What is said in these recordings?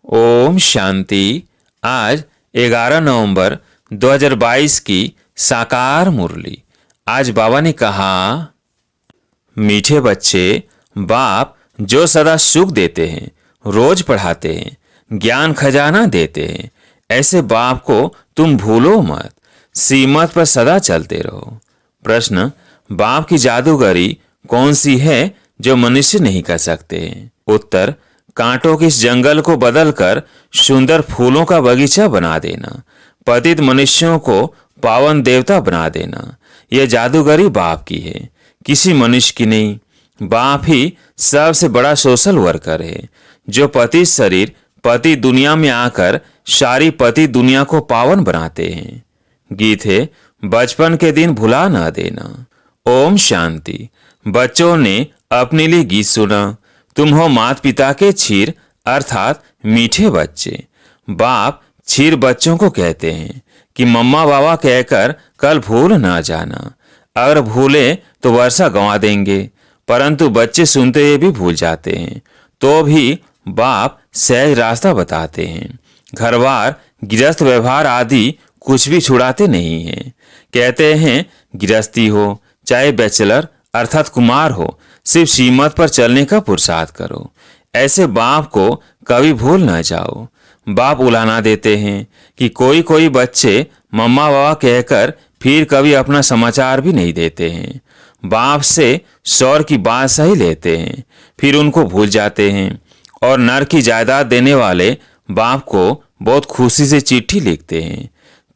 ओम शांति। आज 11 नवंबर 2022 की साकार मुरली। आज बाबा ने कहा, मीठे बच्चे, बाप जो सदा सुख देते हैं, रोज पढ़ाते हैं, ज्ञान खजाना देते हैं, ऐसे बाप को तुम भूलो मत। सीमत पर सदा चलते रहो। प्रश्न, बाप की जादूगरी कौन सी है जो मनुष्य नहीं कर सकते? उत्तर, कांटों के इस जंगल को बदलकर सुंदर फूलों का बगीचा बना देना, पतित मनुष्यों को पावन देवता बना देना, यह जादूगरी बाप की है, किसी मनुष्य की नहीं। बाप ही सबसे बड़ा सोशल वर्कर है, जो पति शरीर पति दुनिया में आकर सारी पति दुनिया को पावन बनाते हैं। गीत है, बचपन के दिन भुला न देना। ओम शांति। बच्चों ने अपने लिए गीत सुना। तुम हो माता पिता के क्षीर अर्थात मीठे बच्चे। बाप क्षीर बच्चों को कहते हैं कि मम्मा बाबा कहकर कल भूल ना जाना। अगर भूले तो वर्षा गंवा देंगे, परंतु बच्चे सुनते हुए भी भूल जाते हैं, तो भी बाप सहज रास्ता बताते हैं। घरवार गृहस्थ व्यवहार आदि कुछ भी छुड़ाते नहीं हैं। कहते हैं गृहस्थी हो चाहे बैचलर अर्थात कुमार हो, सिर्फ सीमत पर चलने का पुरुषार्थ करो। ऐसे बाप को कभी भूल न जाओ। बाप उलाना देते हैं कि कोई कोई बच्चे मम्मा बाबा कहकर फिर कभी अपना समाचार भी नहीं देते हैं। बाप से शौर की बात सही लेते हैं, फिर उनको भूल जाते हैं। और नर की जायदाद देने वाले बाप को बहुत खुशी से चिट्ठी लिखते हैं।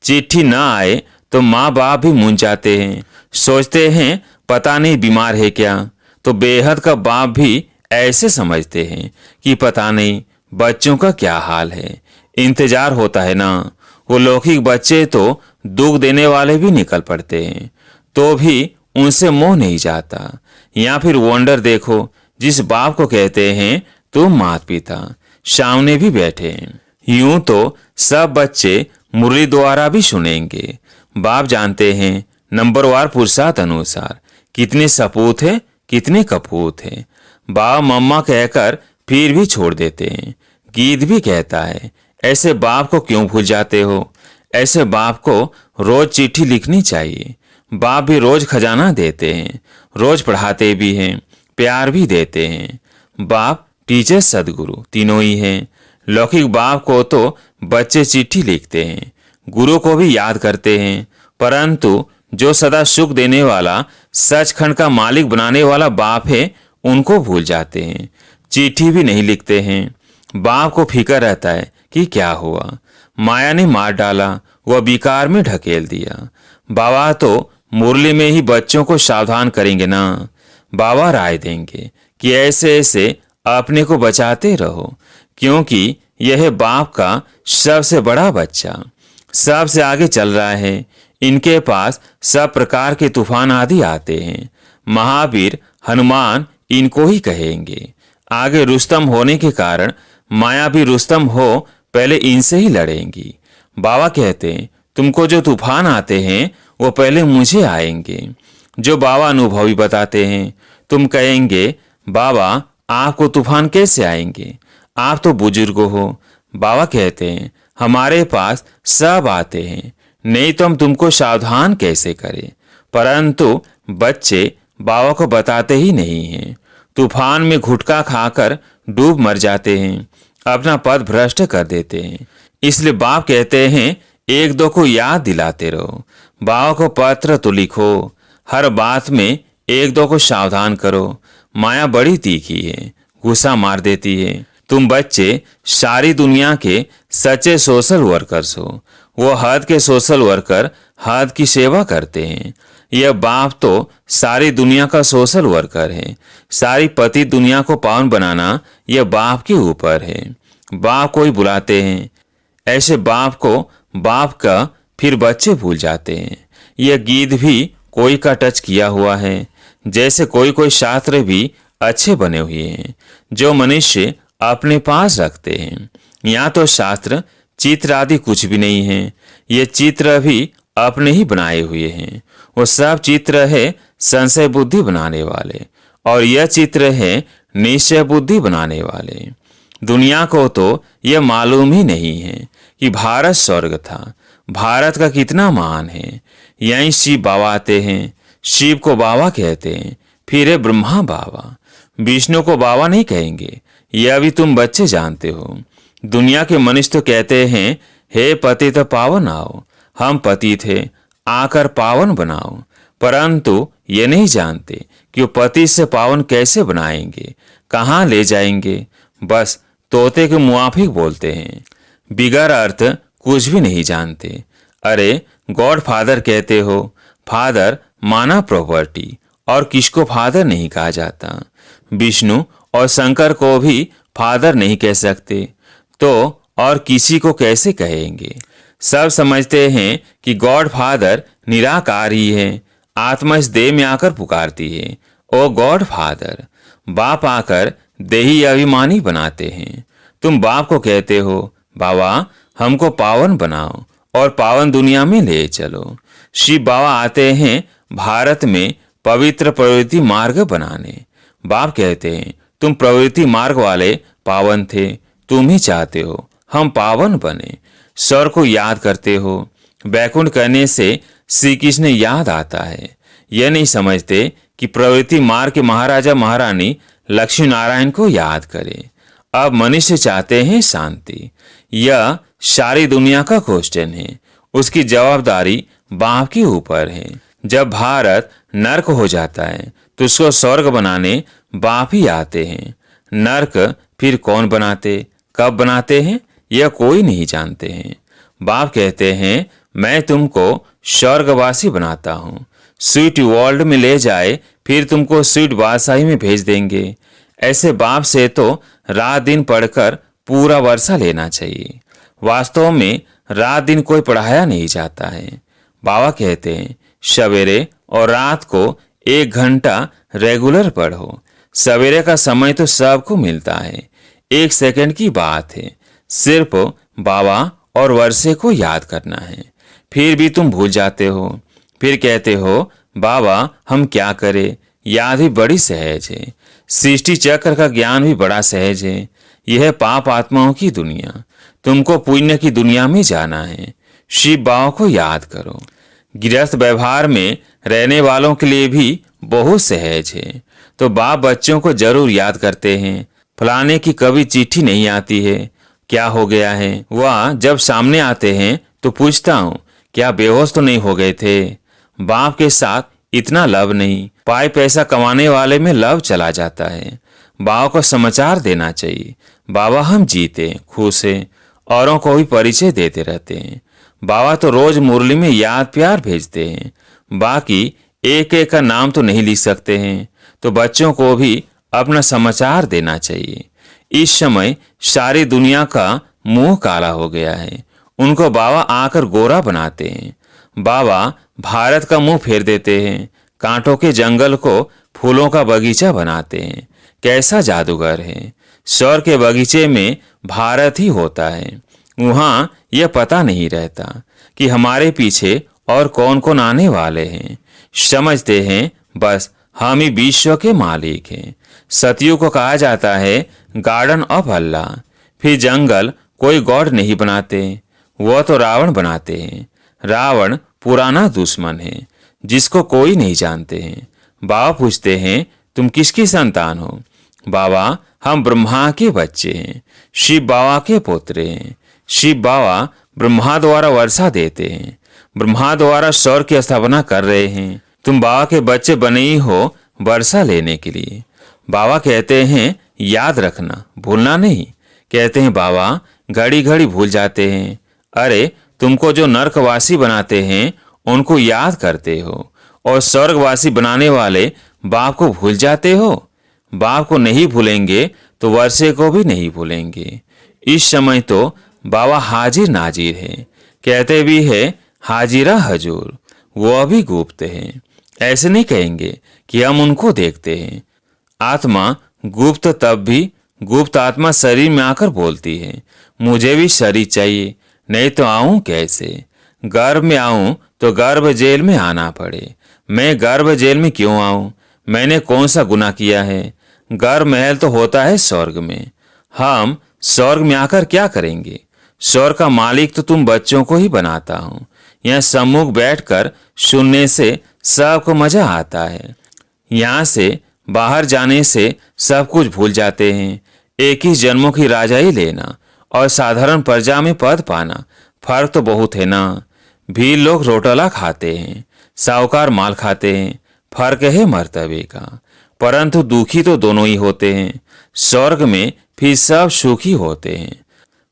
चिट्ठी न आए तो माँ बाप भी मूंझ जाते हैं, सोचते हैं पता नहीं बीमार है क्या। तो बेहद का बाप भी ऐसे समझते हैं कि पता नहीं बच्चों का क्या हाल है। इंतजार होता है ना। वो लौकिक बच्चे तो दुख देने वाले भी निकल पड़ते हैं, तो भी उनसे मोह नहीं जाता। या फिर वंडर देखो, जिस बाप को कहते हैं तुम माता पिता, सामने भी बैठे हैं। यूं तो सब बच्चे मुरली द्वारा भी सुनेंगे। बाप जानते हैं नंबरवार पुरुषार्थ अनुसार कितने सपूत है कितने कपूत है। बाबा मम्मा कहकर फिर भी छोड़ देते हैं। गीत भी कहता है, ऐसे बाप को क्यों भूल जाते हो? ऐसे बाप को रोज चिट्ठी लिखनी चाहिए। बाप भी रोज खजाना देते हैं, रोज पढ़ाते भी हैं, प्यार भी देते हैं। बाप टीचर सदगुरु तीनों ही हैं। लौकिक बाप को तो बच्चे चिट्ठी लिखते हैं, गुरु को भी याद करते हैं, परंतु जो सदा सुख देने वाला सचखंड का मालिक बनाने वाला बाप है, उनको भूल जाते हैं, चिट्ठी भी नहीं लिखते हैं। बाप को फिक्र रहता है कि क्या हुआ, माया ने मार डाला, वह विकार में ढकेल दिया। बाबा तो मुरली में ही बच्चों को सावधान करेंगे ना। बाबा राय देंगे कि ऐसे ऐसे अपने को बचाते रहो, क्योंकि यह बाप का सबसे बड़ा बच्चा सबसे आगे चल रहा है। इनके पास सब प्रकार के तूफान आदि आते हैं। महावीर हनुमान इनको ही कहेंगे। आगे रुस्तम होने के कारण माया भी रुस्तम हो पहले इनसे ही लड़ेंगी। बाबा कहते हैं तुमको जो तूफान आते हैं वो पहले मुझे आएंगे। जो बाबा अनुभवी बताते हैं, तुम कहेंगे बाबा आपको तूफान कैसे आएंगे, आप तो बुजुर्ग हो। बाबा कहते हैं हमारे पास सब आते हैं, नहीं तो हम तुमको सावधान कैसे करें। परंतु बच्चे बाबा को बताते ही नहीं हैं। तूफान में घुटका खाकर डूब मर जाते हैं, अपना पद भ्रष्ट कर देते हैं। इसलिए बाप कहते हैं एक दो को याद दिलाते रहो। बाबा को पत्र तो लिखो, हर बात में एक दो को सावधान करो। माया बड़ी तीखी है, गुस्सा मार देती है। तुम बच्चे सारी दुनिया के सच्चे सोशल वर्कर्स हो। वो हद के सोशल वर्कर हद की सेवा करते हैं। यह बाप तो सारी दुनिया का सोशल वर्कर है। सारी पति दुनिया को पावन बनाना यह बाप के ऊपर है। बाप को ही बुलाते हैं। ऐसे बाप को बाप का फिर बच्चे भूल जाते हैं। यह गीत भी कोई का टच किया हुआ है। जैसे कोई कोई शास्त्र भी अच्छे बने हुए हैं जो मनुष्य अपने पास रखते हैं। यहाँ तो शास्त्र चित्र आदि कुछ भी नहीं है। ये चित्र भी अपने ही बनाए हुए हैं। वो सब चित्र है संशय बुद्धि बनाने वाले, और यह चित्र है निश्चय बुद्धि बनाने वाले। दुनिया को तो यह मालूम ही नहीं है कि भारत स्वर्ग था। भारत का कितना मान है। यहीं शिव बाबा आते हैं। शिव को बाबा कहते हैं, फिर है ब्रह्मा बाबा। विष्णु को बाबा नहीं कहेंगे, यह भी तुम बच्चे जानते हो। दुनिया के मनुष्य तो कहते हैं, हे पतित पावन आओ, हम पति थे, आकर पावन बनाओ। परंतु ये नहीं जानते कि वो पति से पावन कैसे बनाएंगे, कहाँ ले जाएंगे। बस तोते के मुआफिक बोलते हैं, बिगर अर्थ कुछ भी नहीं जानते। अरे गॉड फादर कहते हो, फादर माना प्रॉपर्टी, और किसको फादर नहीं कहा जाता। विष्णु और शंकर को भी फादर नहीं कह सकते, तो और किसी को कैसे कहेंगे। सब समझते हैं कि गॉड फादर निराकार ही है। आत्मा इस देह में आकर पुकारती है, ओ गॉड फादर। बाप आकर देही अभिमानी बनाते हैं। तुम बाप को कहते हो, बाबा हमको पावन बनाओ और पावन दुनिया में ले चलो। शिव बाबा आते हैं भारत में पवित्र प्रवृत्ति मार्ग बनाने। बाप कहते हैं, तुम प्रवृत्ति मार्ग वाले पावन थे, तुम ही चाहते हो हम पावन बने। स्वर को याद करते हो। बैकुंठ करने से श्री कृष्ण याद आता है। यह नहीं समझते कि प्रवृत्ति मार्ग के महाराजा महारानी लक्ष्मी नारायण को याद करे। अब मनुष्य चाहते हैं शांति। यह सारी दुनिया का क्वेश्चन है। उसकी जवाबदारी बाप के ऊपर है। जब भारत नर्क हो जाता है तो उसको स्वर्ग बनाने बाप ही आते हैं। नर्क फिर कौन बनाते, कब बनाते हैं, यह कोई नहीं जानते हैं। बाप कहते हैं, मैं तुमको स्वर्गवासी बनाता हूँ। स्वीट वर्ल्ड में ले जाए, फिर तुमको स्वीट बादशाही में भेज देंगे। ऐसे बाप से तो रात दिन पढ़कर पूरा वर्षा लेना चाहिए। वास्तव में रात दिन कोई पढ़ाया नहीं जाता है। बाबा कहते हैं, सवेरे और रात को 1 घंटा रेगुलर पढ़ो। सवेरे का समय तो सबको मिलता है, 1 सेकंड की बात है। सिर्फ बाबा और वर्षे को याद करना है। फिर भी तुम भूल जाते हो। फिर कहते हो, बाबा हम क्या करें। याद भी बड़ी सहज है। सृष्टि चक्र का ज्ञान भी बड़ा सहज है। यह पाप आत्माओं की दुनिया। तुमको पुण्य की दुनिया में जाना है। शिव बाबा को याद करो। गृहस्थ व्यवहार में रहने वालों के लिए भी बहुत सहज है। तो बाप बच्चों को जरूर याद करते हैं। फलाने की कभी चिट्ठी नहीं आती है, क्या हो गया है। वह जब सामने आते हैं तो पूछता हूँ, क्या बेहोश तो नहीं हो गए थे। बाप के साथ इतना लव नहीं। पाई पैसा कमाने वाले में लव चला जाता है। बाबा को समाचार देना चाहिए, बाबा हम जीते खुश हैं। औरों को भी परिचय देते रहते हैं। बाबा तो रोज मुरली में याद प्यार भेजते हैं। बाकी एक एक का नाम तो नहीं लिख सकते हैं। तो बच्चों को भी अपना समाचार देना चाहिए। इस समय सारी दुनिया का मुंह काला हो गया है। उनको बाबा आकर गोरा बनाते हैं। बाबा भारत का मुंह फेर देते हैं। कांटों के जंगल को फूलों का बगीचा बनाते हैं। कैसा जादूगर है। स्वर के बगीचे में भारत ही होता है। वहाँ यह पता नहीं रहता कि हमारे पीछे और कौन कौन आने वाले हैं। समझते हैं बस हम ही विश्व के मालिक हैं। सतयुग को कहा जाता है गार्डन ऑफ अल्लाह। फिर जंगल कोई गॉड नहीं बनाते, वह तो रावण बनाते हैं। रावण पुराना दुश्मन है जिसको कोई नहीं जानते हैं। बाबा पूछते हैं, तुम किसकी संतान हो। बाबा हम ब्रह्मा के बच्चे हैं, शिव बाबा के पोतरे हैं। शिव बाबा ब्रह्मा द्वारा वर्षा देते हैं। ब्रह्मा द्वारा सौर की स्थापना कर रहे हैं। तुम बाबा के बच्चे बने ही हो वर्षा लेने के लिए। बाबा कहते हैं याद रखना, भूलना नहीं। कहते हैं बाबा घड़ी घड़ी भूल जाते हैं। अरे तुमको जो नरकवासी बनाते हैं उनको याद करते हो, और स्वर्गवासी बनाने वाले बाप को भूल जाते हो। बाप को नहीं भूलेंगे तो वर्षे को भी नहीं भूलेंगे। इस समय तो बाबा हाजिर नाजिर है। कहते भी है हाजिरा हजूर, वह भी गुप्त है। ऐसे नहीं कहेंगे कि हम उनको देखते हैं। आत्मा गुप्त तब भी गुप्त आत्मा शरीर में आकर बोलती है, मुझे भी शरीर चाहिए, नहीं तो आऊं कैसे। गर्भ में आऊं तो गर्भ जेल में आना पड़े। मैं गर्भ जेल में क्यों आऊं, मैंने कौन सा गुनाह किया है। गर्भ महल तो होता है स्वर्ग में। हम स्वर्ग में आकर क्या करेंगे? स्वर्ग का मालिक तो तुम बच्चों को ही बनाता हूँ। यहाँ सम्मुख बैठकर सुनने से सबको मजा आता है। यहाँ से बाहर जाने से सब कुछ भूल जाते हैं। 21 जन्मों की राजाई लेना और साधारण प्रजा में पद पाना, फर्क तो बहुत है ना। भीड़ लोग रोटला खाते हैं, साहूकार माल खाते हैं, फर्क है मर्तबे का। परंतु दुखी तो दोनों ही होते हैं। स्वर्ग में फिर सब सुखी होते हैं,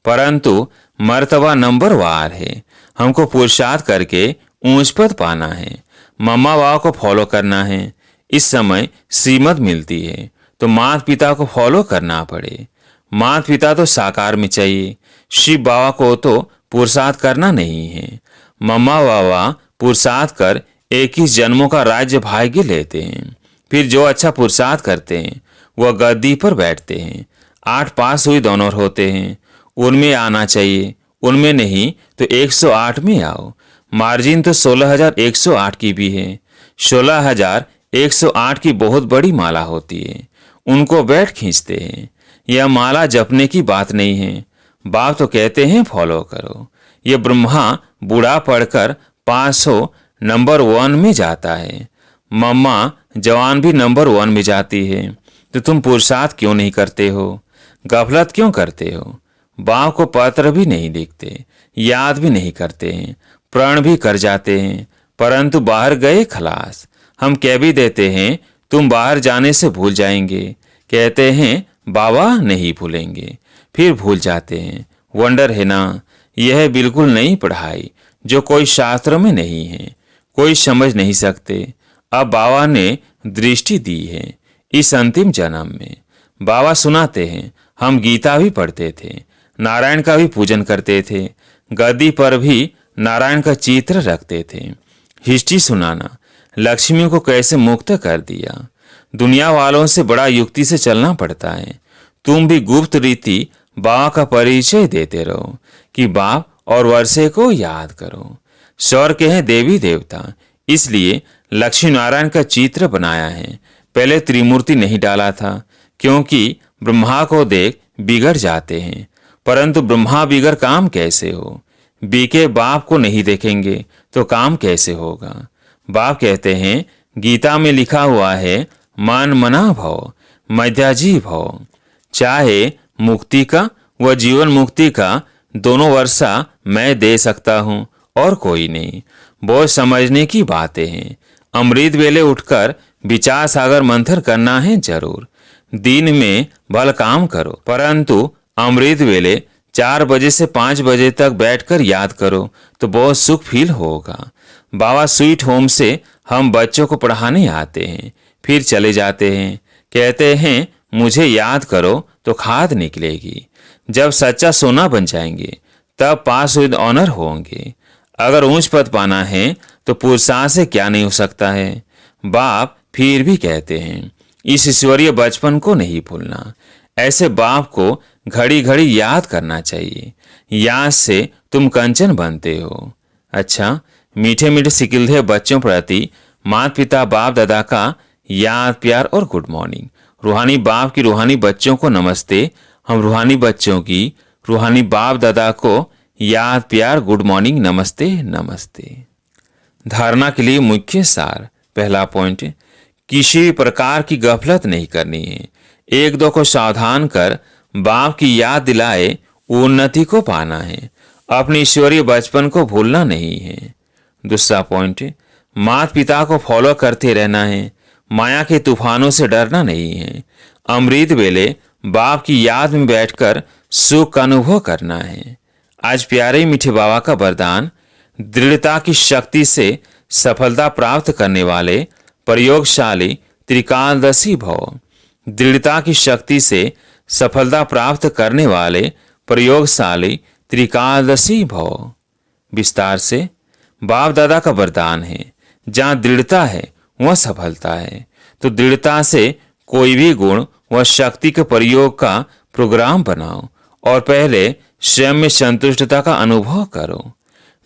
परंतु मर्तबा नंबर वार है। हमको पुरुषार्थ करके ऊंच पद पाना है, मम्मा बाबा को फॉलो करना है। इस समय श्रीमत मिलती है तो माता पिता को फॉलो करना पड़े। माता पिता तो साकार में चाहिए, शिव बाबा को तो पुरुषार्थ करना नहीं है। मम्मा बाबा पुरुषार्थ कर 21 जन्मों का राज्य भाग्य लेते हैं। फिर जो अच्छा पुरुषार्थ करते हैं वह गद्दी पर बैठते हैं। 8 पास हुई दोनों होते हैं, उनमें आना चाहिए। उनमें नहीं तो 108 में आओ। मार्जिन तो 16,108 की भी है। 16,108 की बहुत बड़ी माला होती है, उनको बैठ खींचते हैं। यह माला जपने की बात नहीं है। बाप तो कहते हैं फॉलो करो। ये ब्रह्मा बूढ़ा पढ़कर 500 नंबर 1 में जाता है, मम्मा जवान भी नंबर 1 में जाती है। तो तुम पुरुषार्थ क्यों नहीं करते हो? गफलत क्यों करते हो? बाप को पत्र भी नहीं लिखते, याद भी नहीं करते हैं, प्रण भी कर जाते हैं, परंतु बाहर गए खलास। हम कह भी देते हैं तुम बाहर जाने से भूल जाएंगे, कहते हैं बाबा नहीं भूलेंगे, फिर भूल जाते हैं। वंडर है ना। यह बिल्कुल नई पढ़ाई जो कोई शास्त्र में नहीं है, कोई समझ नहीं सकते। अब बाबा ने दृष्टि दी है इस अंतिम जन्म में। बाबा सुनाते हैं, हम गीता भी पढ़ते थे, नारायण का भी पूजन करते थे, गद्दी पर भी नारायण का चित्र रखते थे। हिस्ट्री सुनाना, लक्ष्मी को कैसे मुक्त कर दिया। दुनिया वालों से बड़ा युक्ति से चलना पड़ता है। तुम भी गुप्त रीति बाबा का परिचय देते रहो कि बाप और वर्षे को याद करो। स्वर्ग के हैं देवी देवता, इसलिए लक्ष्मी नारायण का चित्र बनाया है। पहले त्रिमूर्ति नहीं डाला था, क्योंकि ब्रह्मा को देख बिगड़ जाते हैं। परंतु ब्रह्मा बिगड़ काम कैसे हो? बीके बाप को नहीं देखेंगे तो काम कैसे होगा? बाप कहते हैं गीता में लिखा हुआ है, मन मना भव मध्याजी भव। चाहे मुक्ति का व जीवन मुक्ति का दोनों वर्षा मैं दे सकता हूँ और कोई नहीं। बहुत समझने की बातें हैं। अमृत वेले उठकर विचार सागर मंथन करना है जरूर। दिन में भल काम करो, परंतु अमृत वेले 4 बजे से 5 बजे तक बैठकर याद करो तो बहुत सुख फील होगा। बाबा स्वीट होम से हम बच्चों को पढ़ाने आते हैं, फिर चले जाते हैं। कहते हैं मुझे याद करो तो खाद निकलेगी। जब सच्चा सोना बन जाएंगे तब पास विद ऑनर होंगे। अगर ऊंच पद पाना है तो पुरुषार्थ से क्या नहीं हो सकता है। बाप फिर भी कहते हैं इस ईश्वरीय बचपन को नहीं भूलना। ऐसे बाप को घड़ी घड़ी याद करना चाहिए। याद से तुम कंचन बनते हो। अच्छा, मीठे मीठे सिकिलधे बच्चों प्रति माता पिता बाप दादा का याद प्यार और गुड मॉर्निंग। रूहानी बाप की रूहानी बच्चों को नमस्ते। हम रूहानी बच्चों की रूहानी बाप दादा को याद प्यार गुड मॉर्निंग नमस्ते नमस्ते। धारणा के लिए मुख्य सार। पहला पॉइंट, किसी भी प्रकार की गफलत नहीं करनी है। 1-2 को सावधान कर बाप की याद दिलाए उन्नति को पाना है। अपने ईश्वरीय बचपन को भूलना नहीं है। दूसरा पॉइंट, माता पिता को फॉलो करते रहना है। माया के तूफानों से डरना नहीं है। अमृत वेले बाप की याद में बैठकर सुख का अनुभव करना है। आज प्यारे मीठे बाबा का वरदान, दृढ़ता की शक्ति से सफलता प्राप्त करने वाले प्रयोगशाली त्रिकालदर्शी भव। दृढ़ता की शक्ति से सफलता प्राप्त करने वाले प्रयोगशाली त्रिकालदर्शी भव। विस्तार से, बाप दादा का वरदान है, जहाँ दृढ़ता है वह सफलता है। तो दृढ़ता से कोई भी गुण व शक्ति के प्रयोग का प्रोग्राम बनाओ और पहले स्वयं में संतुष्टता का अनुभव करो।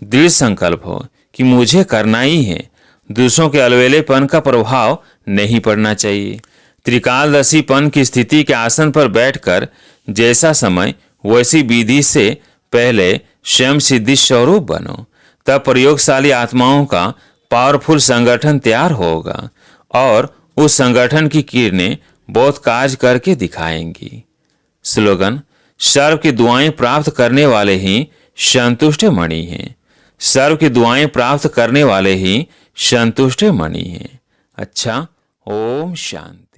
दृढ़ संकल्प हो कि मुझे करना ही है। दूसरों के अलवेलेपन का प्रभाव नहीं पड़ना चाहिए। त्रिकालदर्शीपन की स्थिति के आसन पर बैठकर जैसा समय वैसी विधि से पहले स्वयं सिद्धि स्वरूप बनो, तब प्रयोगशाली आत्माओं का पावरफुल संगठन तैयार होगा और उस संगठन की किरणें बहुत कार्य करके दिखाएंगी। स्लोगन: सर्व की दुआएं प्राप्त करने वाले ही संतुष्ट मणि हैं। सर्व की दुआएं प्राप्त करने वाले ही संतुष्ट मणि हैं। अच्छा, ओम शांति।